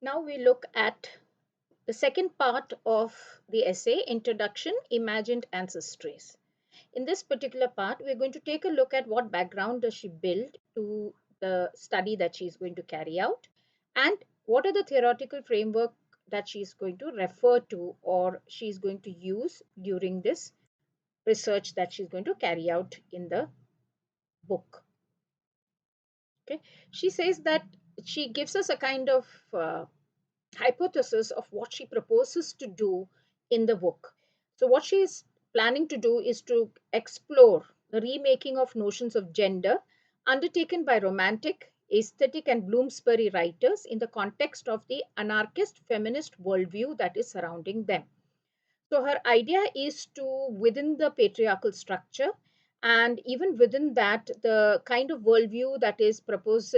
Now we look at the second part of the essay, Introduction, Imagined Ancestries. In this particular part, we're going to take a look at what background does she build to the study that she's going to carry out, and what are the theoretical framework that she's going to refer to or she's going to use during this research that she's going to carry out in the book. Okay, she says that she gives us a kind of hypothesis of what she proposes to do in the book. So, what she is planning to do is to explore the remaking of notions of gender undertaken by romantic, aesthetic, and Bloomsbury writers in the context of the anarchist feminist worldview that is surrounding them. So her idea is to, within the patriarchal structure, and even within that, the kind of worldview that is proposed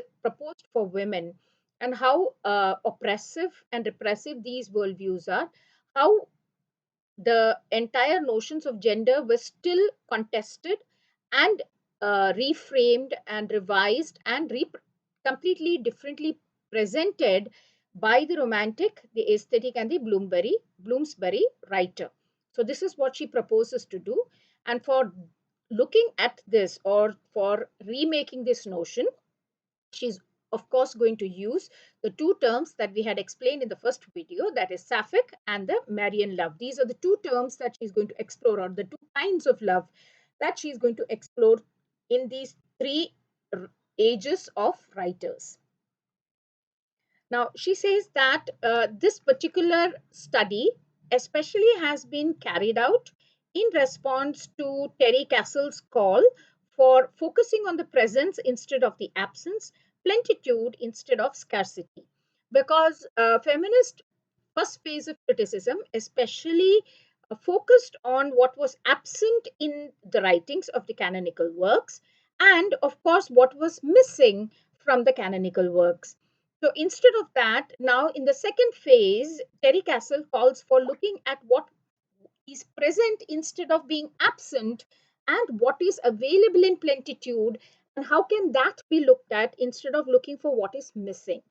for women, and how oppressive and repressive these worldviews are, how the entire notions of gender were still contested and reframed and revised and completely differently presented by the romantic, the aesthetic, and the Bloomsbury writer. So this is what she proposes to do. And for looking at this or for remaking this notion, she's of course going to use the two terms that we had explained in the first video, that is sapphic and the marian love. These are the two terms that she's going to explore, or the two kinds of love that she's going to explore in these three ages of writers. Now, she says that this particular study especially has been carried out in response to Terry Castle's call for focusing on the presence instead of the absence, plenitude instead of scarcity. Because feminist first phase of criticism especially focused on what was absent in the writings of the canonical works, and of course what was missing from the canonical works. So instead of that, now in the second phase, Terry Castle calls for looking at what is present instead of being absent, and what is available in plenitude, and how can that be looked at instead of looking for what is missing.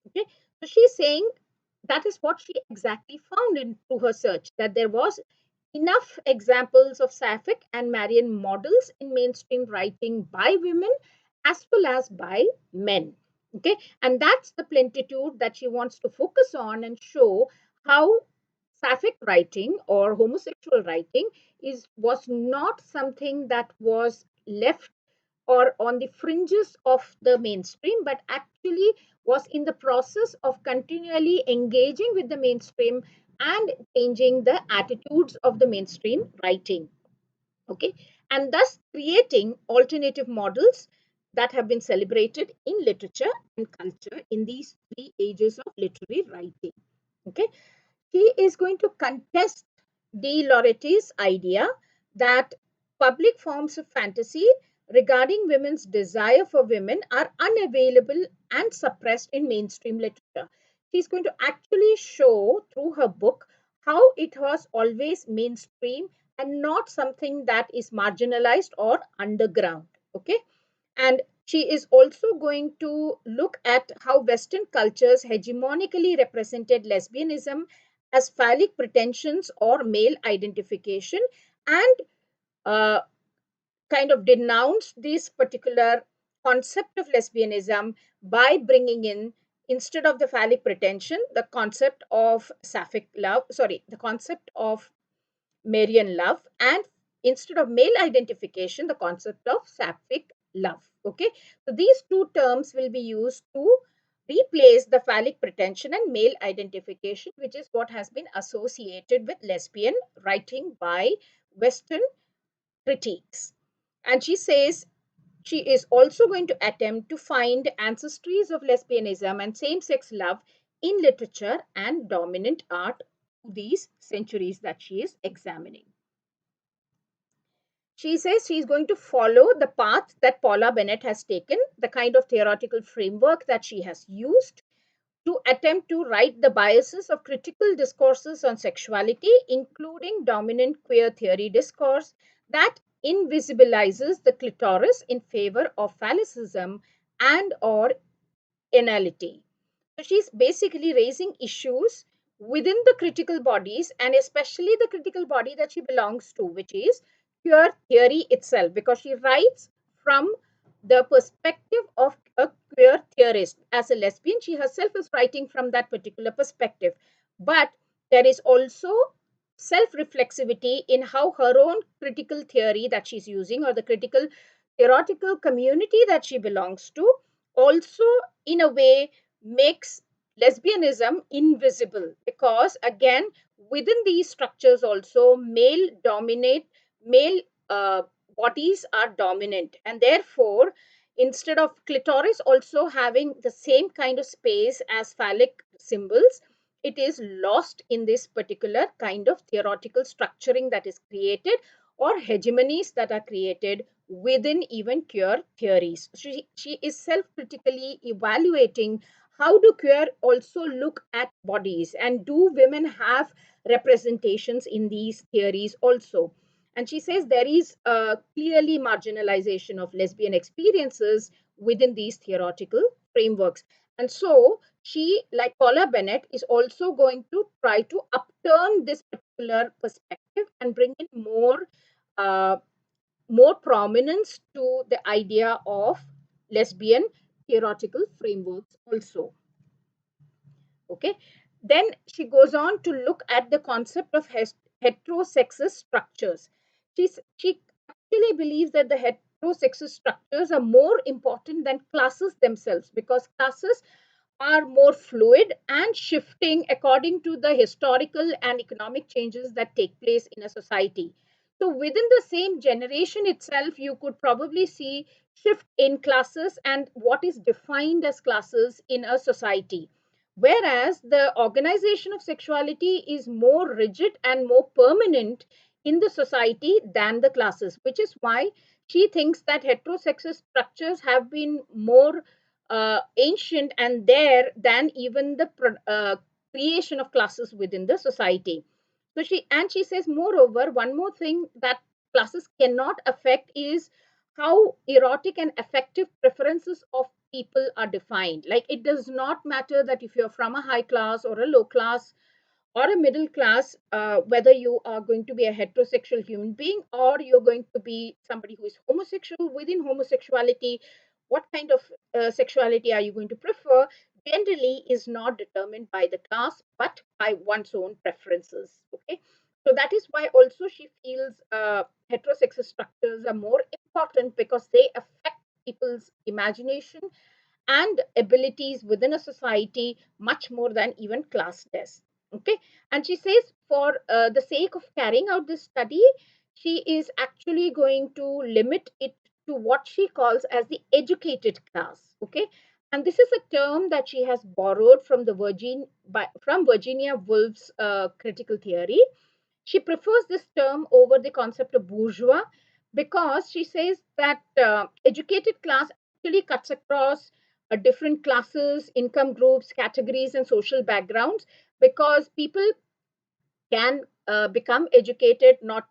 Okay, so she's saying that is what she exactly found in through her search, that there was enough examples of sapphic and marian models in mainstream writing by women as well as by men. Okay, and that's the plenitude that she wants to focus on and show how sapphic writing or homosexual writing was not something that was left or on the fringes of the mainstream, but actually was in the process of continually engaging with the mainstream and changing the attitudes of the mainstream writing. Okay, and thus creating alternative models that have been celebrated in literature and culture in these three ages of literary writing. Okay, he is going to contest De Laurete's idea that public forms of fantasy regarding women's desire for women are unavailable and suppressed in mainstream literature. She's going to actually show through her book how it was always mainstream and not something that is marginalized or underground. Okay, and she is also going to look at how Western cultures hegemonically represented lesbianism as phallic pretensions or male identification, and uh, kind of denounced this particular concept of lesbianism by bringing in, instead of the phallic pretension, the concept of sapphic love, sorry, the concept of marian love, and instead of male identification, the concept of sapphic love. Okay, so these two terms will be used to replace the phallic pretension and male identification, which is what has been associated with lesbian writing by Western critiques. And she says she is also going to attempt to find ancestries of lesbianism and same sex love in literature and dominant art these centuries that she is examining. She says she's going to follow the path that Paula Bennett has taken, the kind of theoretical framework that she has used to attempt to write the biases of critical discourses on sexuality, including dominant queer theory discourse that invisibilizes the clitoris in favor of phallicism and or anality. So she's basically raising issues within the critical bodies, and especially the critical body that she belongs to, which is queer theory itself, because she writes from the perspective of a queer theorist. As a lesbian, she herself is writing from that particular perspective. But there is also self reflexivity in how her own critical theory that she's using, or the critical theoretical community that she belongs to, also in a way makes lesbianism invisible, because again within these structures also male bodies are dominant, and therefore instead of clitoris also having the same kind of space as phallic symbols, it is lost in this particular kind of theoretical structuring that is created, or hegemonies that are created within even queer theories. She is self-critically evaluating how do queer also look at bodies, and do women have representations in these theories also. And she says there is a clearly marginalization of lesbian experiences within these theoretical frameworks. And so she, like Paula Bennett, is also going to try to upturn this particular perspective and bring in uh, more prominence to the idea of lesbian theoretical frameworks also. Okay. Then she goes on to look at the concept of heterosexist structures. She actually believes that the heterosexist structures are more important than classes themselves, because classes are more fluid and shifting according to the historical and economic changes that take place in a society. So within the same generation itself, you could probably see shift in classes and what is defined as classes in a society. Whereas the organization of sexuality is more rigid and more permanent in the society than the classes, which is why she thinks that heterosexist structures have been more ancient and there than even the creation of classes within the society. So she says, moreover, one more thing that classes cannot affect is how erotic and affective preferences of people are defined. Like, it does not matter that if you're from a high class or a low class or a middle class, whether you are going to be a heterosexual human being or you're going to be somebody who is homosexual. Within homosexuality, what kind of sexuality are you going to prefer generally is not determined by the class but by one's own preferences. Okay, so that is why also she feels heterosexual structures are more important, because they affect people's imagination and abilities within a society much more than even class does. Okay, and she says for the sake of carrying out this study, she is actually going to limit it to what she calls as the educated class. Okay, and this is a term that she has borrowed from from Virginia Woolf's critical theory. She prefers this term over the concept of bourgeois, because she says that educated class actually cuts across different classes, income groups, categories, and social backgrounds, because people can become educated not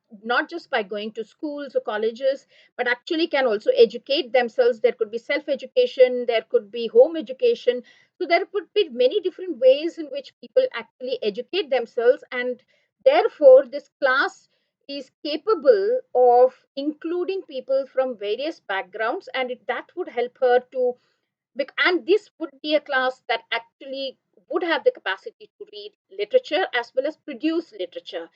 just by going to schools or colleges, but actually can also educate themselves. There could be self education, there could be home education. So there could be many different ways in which people actually educate themselves, and therefore this class is capable of including people from various backgrounds, and that would help her to and this would be a class that actually would have the capacity to read literature as well as produce literature,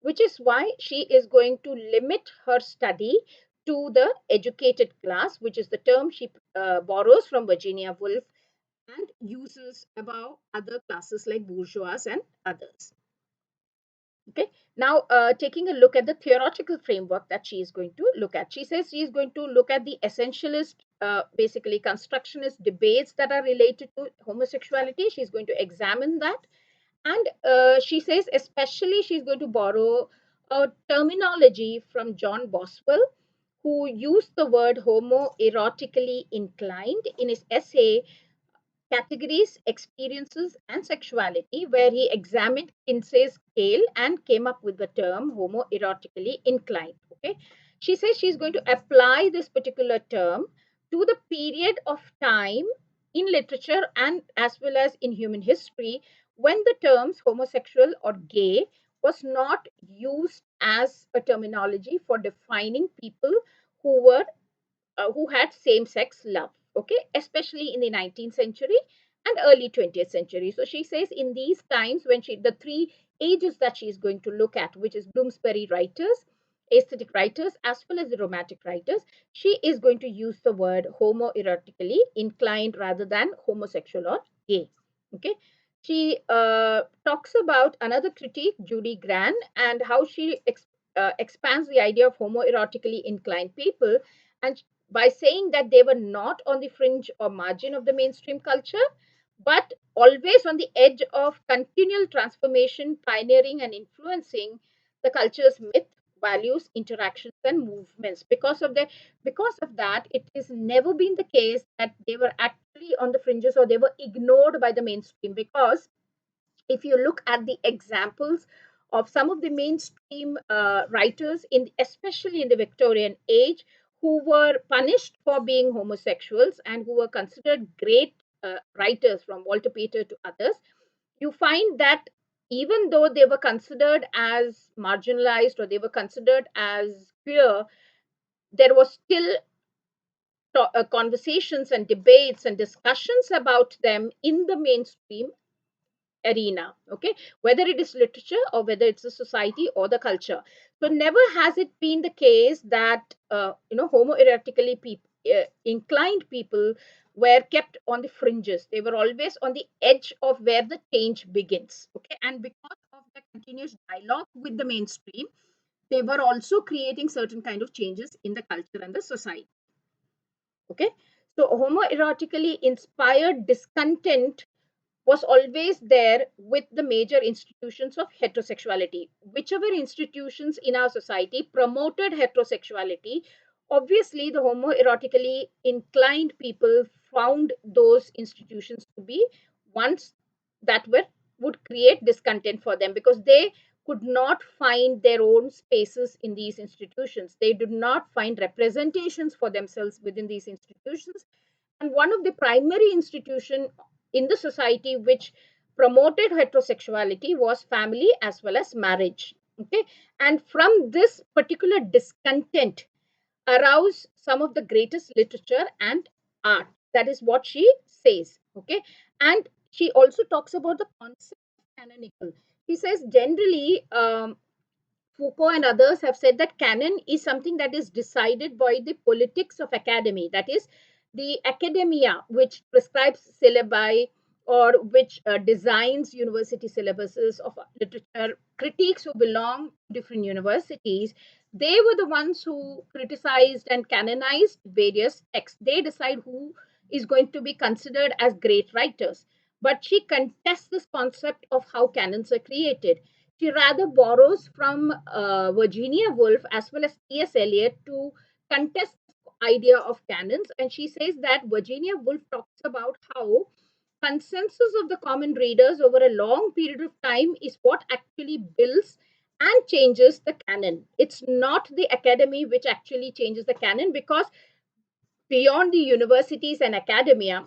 which is why she is going to limit her study to the educated class, which is the term she borrows from Virginia Woolf and uses about other classes like bourgeois and others. Okay, now taking a look at the theoretical framework that she is going to look at. She says she is going to look at the essentialist, basically constructionist debates that are related to homosexuality. She's going to examine that. And she says, especially, she's going to borrow a terminology from John Boswell, who used the word homoerotically inclined in his essay Categories, Experiences, and Sexuality, where he examined Kinsey's scale and came up with the term homoerotically inclined. Okay, she says she's going to apply this particular term to the period of time in literature and as well as in human history, when the terms homosexual or gay was not used as a terminology for defining people who were who had same sex love, okay, especially in the 19th century and early 20th century. So she says in these times, when the three ages that she's going to look at, which is Bloomsbury writers, aesthetic writers, as well as the romantic writers, she is going to use the word homoerotically inclined rather than homosexual or gay. Okay. She talks about another critique, Judy Gran, and how she expands the idea of homoerotically inclined people, and by saying that they were not on the fringe or margin of the mainstream culture, but always on the edge of continual transformation, pioneering and influencing the culture's myth, values, interactions, and movements. Because of that, it has never been the case that they were actually on the fringes or they were ignored by the mainstream. Because if you look at the examples of some of the mainstream writers in especially in the Victorian age, who were punished for being homosexuals and who were considered great writers, from Walter Pater to others, you find that even though they were considered as marginalized or they were considered as queer, there was still conversations and debates and discussions about them in the mainstream arena, okay, whether it is literature or whether it's the society or the culture. So never has it been the case that homoerotically inclined people were kept on the fringes. They were always on the edge of where the change begins, okay, and because of the continuous dialogue with the mainstream, they were also creating certain kind of changes in the culture and the society. Okay, so homoerotically inspired discontent was always there with the major institutions of heterosexuality. Whichever institutions in our society promoted heterosexuality, obviously the homoerotically inclined people found those institutions to be ones that were would create discontent for them, because they could not find their own spaces in these institutions. They did not find representations for themselves within these institutions. And one of the primary institution in the society which promoted heterosexuality was family as well as marriage, okay, and from this particular discontent arouse some of the greatest literature and art. That is what she says, okay. And she also talks about the concept of canonical. She says generally, Foucault and others have said that canon is something that is decided by the politics of academy. That is, the academia which prescribes syllabi or which designs university syllabuses of literature, critiques who belong to different universities, they were the ones who criticized and canonized various texts. They decide who is going to be considered as great writers. But she contests this concept of how canons are created. She rather borrows from Virginia Woolf as well as T.S. Eliot to contest the idea of canons. And she says that Virginia Woolf talks about how consensus of the common readers over a long period of time is what actually builds and changes the canon. It's not the academy which actually changes the canon, because beyond the universities and academia,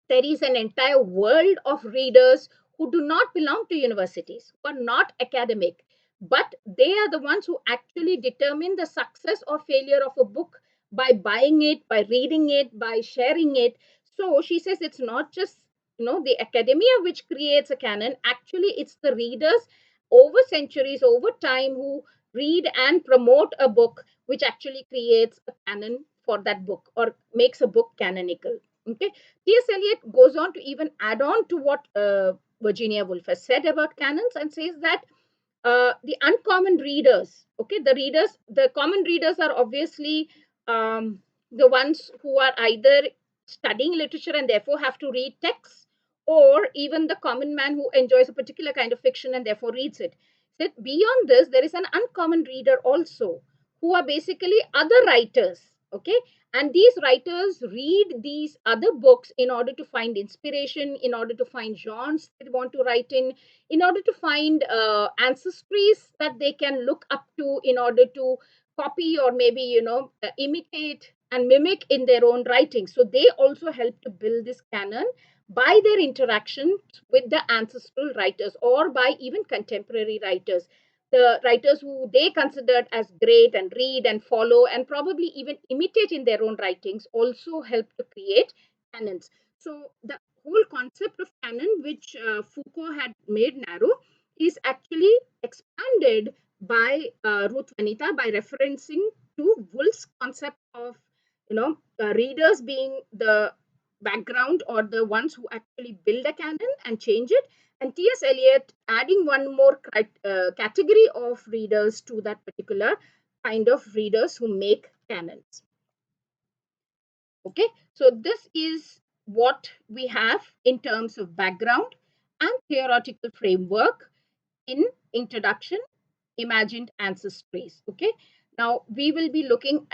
there is an entire world of readers who do not belong to universities, who are not academic, but they are the ones who actually determine the success or failure of a book by buying it, by reading it, by sharing it. So she says it's not just the academia which creates a canon. Actually, it's the readers over centuries, over time, who read and promote a book, which actually creates a canon for that book or makes a book canonical. Okay. T.S. Eliot goes on to even add on to what Virginia Woolf has said about canons, and says that the uncommon readers, okay, the common readers are obviously the ones who are either studying literature and therefore have to read texts, or even the common man who enjoys a particular kind of fiction and therefore reads it. So beyond this, there is an uncommon reader also, who are basically other writers, okay, and these writers read these other books in order to find inspiration, in order to find genres they want to write in order to find ancestries that they can look up to, in order to copy or maybe imitate and mimic in their own writing. So they also help to build this canon by their interaction with the ancestral writers or by even contemporary writers. The writers who they considered as great and read and follow and probably even imitate in their own writings also help to create canons. So the whole concept of canon, which Foucault had made narrow, is actually expanded by Ruth Vanita by referencing to Woolf's concept of readers being the background or the ones who actually build a canon and change it, and T.S. Eliot adding one more category of readers to that particular kind of readers who make canons. Okay, so this is what we have in terms of background and theoretical framework in introduction, imagined ancestries. Okay, now we will be looking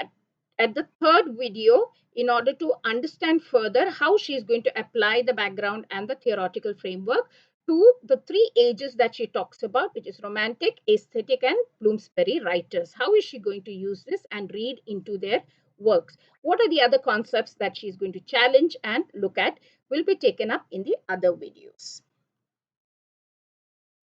at the third video in order to understand further how she is going to apply the background and the theoretical framework to the three ages that she talks about, which is romantic, aesthetic, and Bloomsbury writers. How is she going to use this and read into their works? What are the other concepts that she is going to challenge and look at will be taken up in the other videos.